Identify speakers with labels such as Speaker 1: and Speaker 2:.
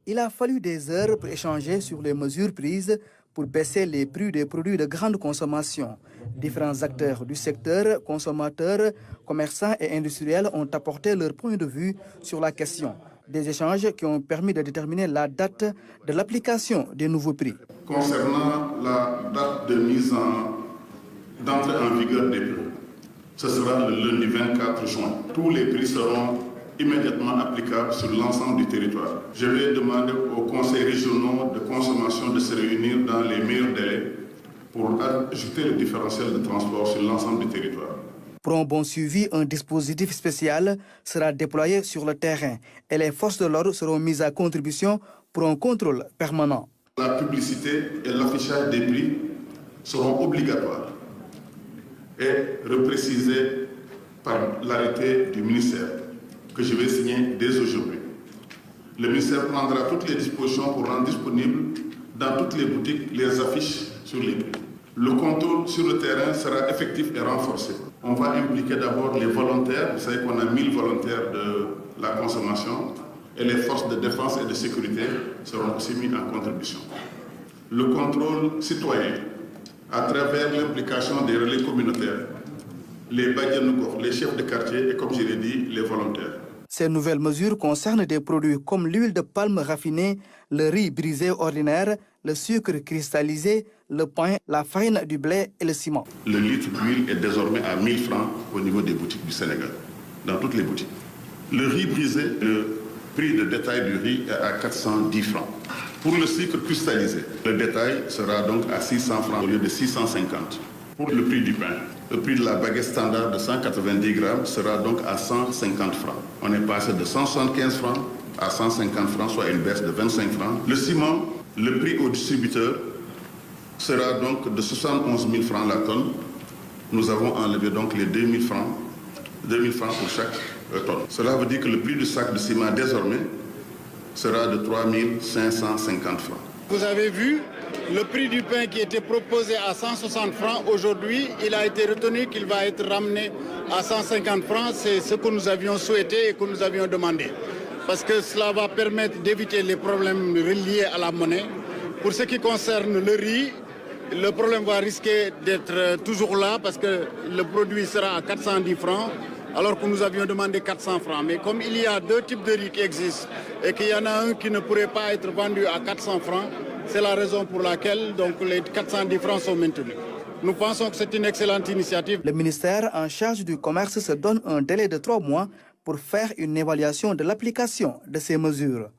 Speaker 1: Il a fallu des heures pour échanger sur les mesures prises pour baisser les prix des produits de grande consommation. Différents acteurs du secteur, consommateurs, commerçants et industriels ont apporté leur point de vue sur la question. Des échanges qui ont permis de déterminer la date de l'application des nouveaux prix.
Speaker 2: Concernant la date de d'entrée en vigueur des prix, ce sera le lundi 24 juin. Tous les prix seront immédiatement applicables sur l'ensemble du territoire. Je vais demander aux conseils régionaux de consommation de se réunir dans les meilleurs délais pour ajouter le différentiel de transport sur l'ensemble du territoire.
Speaker 1: Pour un bon suivi, un dispositif spécial sera déployé sur le terrain et les forces de l'ordre seront mises à contribution pour un contrôle permanent.
Speaker 2: La publicité et l'affichage des prix seront obligatoires et reprécisés par l'arrêté du ministère que je vais signer dès aujourd'hui. Le ministère prendra toutes les dispositions pour rendre disponibles dans toutes les boutiques les affiches sur les prix. Le contrôle sur le terrain sera effectif et renforcé. On va impliquer d'abord les volontaires. Vous savez qu'on a 1000 volontaires de la consommation et les forces de défense et de sécurité seront aussi mis en contribution. Le contrôle citoyen, à travers l'implication des relais communautaires, les badianougors, les chefs de quartier et, comme je l'ai dit, les volontaires.
Speaker 1: Ces nouvelles mesures concernent des produits comme l'huile de palme raffinée, le riz brisé ordinaire, le sucre cristallisé, le pain, la farine du blé et le ciment.
Speaker 2: Le litre d'huile est désormais à 1000 francs au niveau des boutiques du Sénégal, dans toutes les boutiques. Le riz brisé, le prix de détail du riz est à 410 francs. Pour le sucre cristallisé, le détail sera donc à 600 francs au lieu de 650. Pour le prix du pain, le prix de la baguette standard de 190 grammes sera donc à 150 francs. On est passé de 175 francs à 150 francs, soit une baisse de 25 francs. Le ciment, le prix au distributeur sera donc de 71 000 francs la tonne. Nous avons enlevé donc les 2 000 francs pour chaque tonne. Cela veut dire que le prix du sac de ciment désormais sera de 3 550 francs.
Speaker 3: Vous avez vu, le prix du pain qui était proposé à 160 francs, aujourd'hui, il a été retenu qu'il va être ramené à 150 francs. C'est ce que nous avions souhaité et que nous avions demandé. Parce que cela va permettre d'éviter les problèmes liés à la monnaie. Pour ce qui concerne le riz, le problème va risquer d'être toujours là parce que le produit sera à 410 francs. Alors que nous avions demandé 400 francs. Mais comme il y a deux types de riz qui existent et qu'il y en a un qui ne pourrait pas être vendu à 400 francs, c'est la raison pour laquelle donc, les 410 francs sont maintenus. Nous pensons que c'est une excellente initiative.
Speaker 1: Le ministère en charge du commerce se donne un délai de 3 mois pour faire une évaluation de l'application de ces mesures.